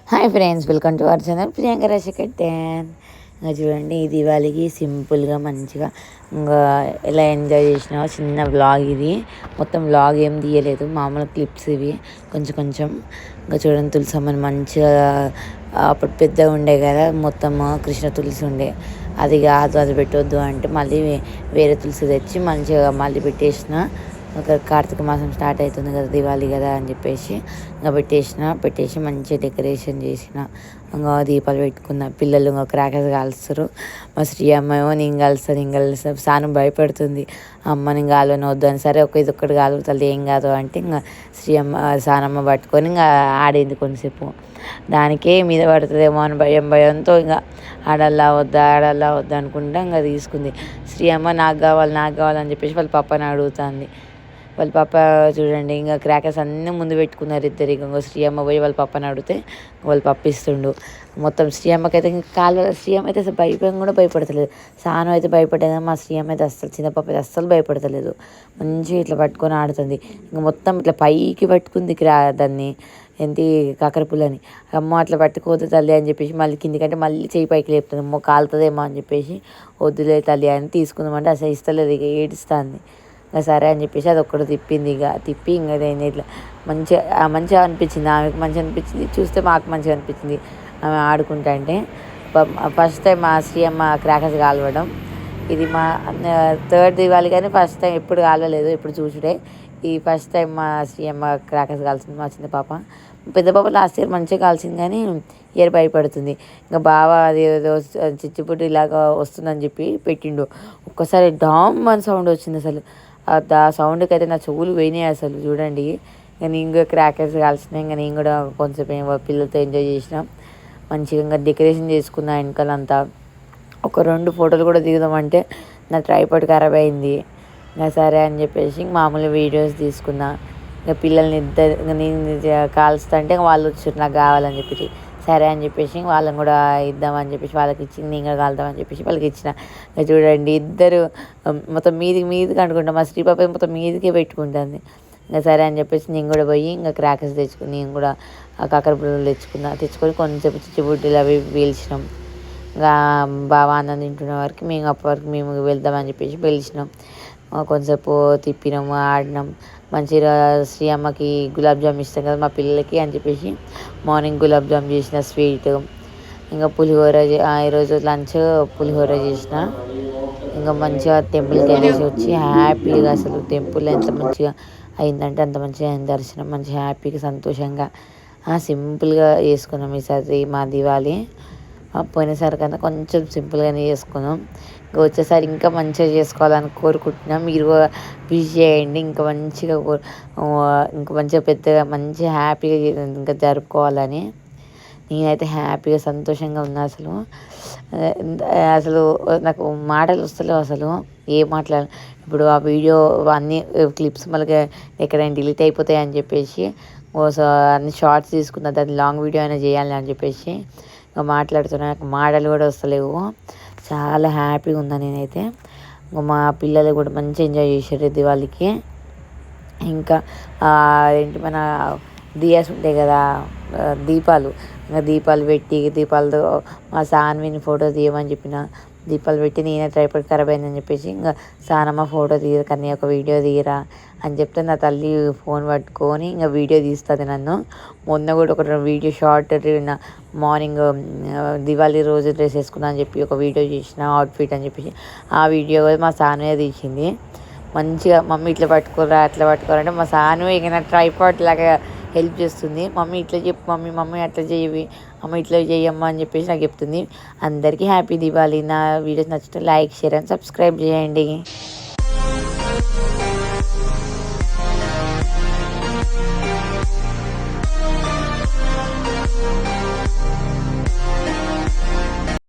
Hi friends, welcome to our channel Priyanka రాశికట్టెన్. ఇంకా చూడండి, ఈ దివాళీకి సింపుల్గా మంచిగా ఇంకా ఎలా ఎంజాయ్ చేసినా చిన్న వ్లాగ్ ఇది. మొత్తం వ్లాగ్ ఏం తీయలేదు, మామూలు క్లిప్స్ ఇవి కొంచెం కొంచెం. ఇంకా చూడండి, తులసమ్మని మంచిగా అప్పుడు పెద్దగా ఉండే కదా, మొత్తం కృష్ణ తులసి ఉండే, అది కాదు అది పెట్టొద్దు అంటే మళ్ళీ వేరే తులసి తెచ్చి మంచిగా మళ్ళీ పెట్టేసిన. ఒక కార్తీక మాసం స్టార్ట్ అవుతుంది కదా, దివాళీ కదా అని చెప్పేసి ఇంకా పెట్టేసి మంచిగా డెకరేషన్ చేసిన. ఇంకా దీపాలు పెట్టుకున్న, పిల్లలు ఇంకా క్రాకర్స్ కాలుస్తారు. మా శ్రీ అమ్మ ఏమో నేను కలుస్తాను సాను భయపడుతుంది. అమ్మ నేను కాలువని వద్దు అని, సరే ఇది ఒక్కటి కాలుతుంది ఏం కాదు అంటే ఇంకా శ్రీ అమ్మ సానమ్మ పట్టుకొని ఇంకా ఆడింది కొంతసేపు. దానికే మీద పడుతుందేమో అని భయంతో ఇంకా ఆడల్లా వద్దా అనుకుంటా ఇంకా తీసుకుంది. శ్రీ అమ్మ నాకు కావాలని చెప్పేసి వాళ్ళ పప్పని అడుగుతుంది. వాళ్ళ పాప చూడండి, ఇంకా క్రాకర్స్ అన్నీ ముందు పెట్టుకున్నారు ఇద్దరు. ఇంకా శ్రీ అమ్మ పోయి వాళ్ళ పప్పని అడిగితే వాళ్ళ పప్ప ఇస్తుండు. మొత్తం శ్రీ అమ్మకి అయితే ఇంకా శ్రీ అమ్మ అయితే అసలు భయపడి కూడా భయపడతలేదు. సాను అయితే భయపడ్డా కానీ మా శ్రీ అమ్మ అయితే చిన్న పాప అయితే అస్సలు భయపడతలేదు. మంచిగా ఇట్లా పట్టుకొని ఆడుతుంది. ఇంకా మొత్తం ఇట్లా పైకి పట్టుకుంది దాన్ని, ఏంటి కాకరపుల్లని. అమ్మ అట్లా పట్టుకోవద్దు తల్లి అని చెప్పేసి మళ్ళీ కిందికంటే మళ్ళీ చేయి పైకి లేపుతుంది. అమ్మో కాలుతుందేమో అని చెప్పేసి వద్దులే తల్లి అని తీసుకుందామంటే అసలు ఇస్తలేదు, ఇక ఏడుస్తుంది. ఇంకా సరే అని చెప్పేసి అది ఒక్కటి తిప్పి ఇంకా ఇట్లా మంచిగా అనిపించింది. ఆమెకు మంచిగా అనిపించింది, చూస్తే మాకు మంచిగా అనిపించింది ఆమె ఆడుకుంటా అంటే. ఫస్ట్ టైం మా శ్రీ అమ్మ క్రాకర్స్ కాలవడం ఇది మా థర్డ్ దివాళీ, కానీ ఫస్ట్ టైం ఎప్పుడు కాలవలేదు, ఎప్పుడు చూసుడే ఈ ఫస్ట్ టైం మా శ్రీ అమ్మ క్రాకర్స్ కాల్చింది. మా చిన్న పాప, పెద్ద పాప లాస్ట్ ఇయర్ మంచిగా కాల్చింది కానీ ఇయర్ భయపడుతుంది. ఇంకా బాగా అది ఏదో చిచ్చుపుట్టు ఇలాగా వస్తుందని చెప్పి పెట్టిండు. ఒక్కసారి డామ్ అని సౌండ్ వచ్చింది. అసలు ఆ సౌండ్కి అయితే నా చెవులు పోయినాయి అసలు. చూడండి, ఇంకా నేను కూడా క్రాకర్స్ కాల్చిన, ఇంకా నేను కూడా కొంచెం పిల్లలతో ఎంజాయ్ చేసిన. మంచిగా ఇంకా డెకరేషన్ చేసుకున్న వెనకాలంతా. ఒక 2 ఫోటోలు కూడా దిగుదామంటే నా ట్రైపాడ్ ఖరాబ్ అయింది. ఇంకా సరే అని చెప్పేసి మామూలుగా వీడియోస్ తీసుకున్నా. ఇంకా పిల్లల్ని నేను కాల్స్తా అంటే వాళ్ళు వచ్చారు నాకు కావాలని చెప్పి. సరే అని చెప్పేసి వాళ్ళని కూడా ఇద్దామని చెప్పేసి వాళ్ళకి ఇచ్చి నేను కూడా కాలుదామని చెప్పేసి వాళ్ళకి ఇచ్చిన. ఇంకా చూడండి, ఇద్దరు మొత్తం మీదికి అనుకుంటాం. మా శ్రీపాప మొత్తం మీదికే పెట్టుకుంటుంది. ఇంకా సరే అని చెప్పేసి నేను కూడా పోయి ఇంకా క్రాకర్స్ తెచ్చుకుని నేను కూడా ఆ కాకర పుల్లలు తెచ్చుకొని కొంచెంసేపు చిచ్చుబుడ్డీలు అవి పీల్చినాం. ఇంకా బాగా ఆనందం తింటున్న వరకు మేము అప్పటివరకు మేము వెళ్దామని చెప్పేసి పిలిచినాం. కొంచెంసేపు తిప్పినాము, ఆడినాం. మంచిగా శ్రీ అమ్మకి గులాబ్ జామ్ ఇస్తాం కదా మా పిల్లలకి అని చెప్పేసి మార్నింగ్ గులాబ్ జామ్ చేసిన స్వీట్. ఇంకా పులిహోర, ఈరోజు లంచ్ పులిహోర చేసిన. ఇంకా మంచిగా టెంపుల్కి వెళ్ళేసి వచ్చి హ్యాపీగా, అసలు టెంపుల్ ఎంత మంచిగా అయిందంటే అంత మంచిగా అయింది దర్శనం. మంచిగా హ్యాపీగా సంతోషంగా సింపుల్గా చేసుకున్నాం ఈసారి మా దివాళీ. పోయినసారి కన్నా కొంచెం సింపుల్గానే చేసుకున్నాం. ఇంకా వచ్చేసారి ఇంకా మంచిగా చేసుకోవాలని కోరుకుంటున్నాం. మీరు విష్ చేయండి, ఇంకా మంచిగా పెద్దగా మంచిగా హ్యాపీగా ఇంకా జరుపుకోవాలని. నేనైతే హ్యాపీగా సంతోషంగా ఉన్నా. అసలు నాకు మాటలు వస్తలేవు అసలు, ఏం మాట్లాడాలి. ఇప్పుడు ఆ వీడియో అన్ని క్లిప్స్ మళ్ళీ ఎక్కడైనా డిలీట్ అయిపోతాయి అని చెప్పేసి అన్ని షార్ట్స్ తీసుకున్నా, దాన్ని లాంగ్ వీడియో అయినా చేయాలి అని చెప్పేసి ఇంకా మాట్లాడుతున్నా. నాకు మాటలు కూడా వస్తలేవు. చాలా హ్యాపీగా ఉన్నా నేనైతే. మా పిల్లలు కూడా మంచిగా ఎంజాయ్ చేశారు దివాళీకి. ఇంకా ఏంటి మన దియాస్ ఉంటాయి కదా, దీపాలు. ఇంకా దీపాలు పెట్టి దీపాలతో మా సాన్విని ఫోటో తీయమని చెప్పిన. దీపాలు పెట్టి నేనే ట్రైపాడ్ ఖరాబ్ అయిందని చెప్పేసి ఇంకా సానమ్మ ఫోటో తీయరు కానీ ఒక వీడియో తీయరా అని చెప్తే నా తల్లి ఫోన్ పట్టుకొని ఇంకా వీడియో తీస్తుంది నన్ను. మొన్న కూడా ఒక వీడియో షార్ట్ మార్నింగ్ దివాళీ రోజు డ్రెస్ వేసుకున్నా అని చెప్పి ఒక వీడియో చేసిన అవుట్ఫిట్ అని చెప్పేసి. ఆ వీడియో మా సానుయే తీసింది. మంచిగా మమ్మీ ఇట్లా పట్టుకోరా అట్లా పట్టుకోరంటే మా సాను ఇక నా ట్రైపాడ్ లాగా హెల్ప్ చేస్తుంది. మమ్మీ ఇట్లా చెప్పు మమ్మీ అట్లా చేయవి, అమ్మ ఇట్లా చేయమ్మా అని చెప్పేసి నాకు చెప్తుంది. అందరికీ హ్యాపీ దివాళీ. నా వీడియోస్ నచ్చితే లైక్, షేర్ అండ్ సబ్స్క్రైబ్ చేయండి.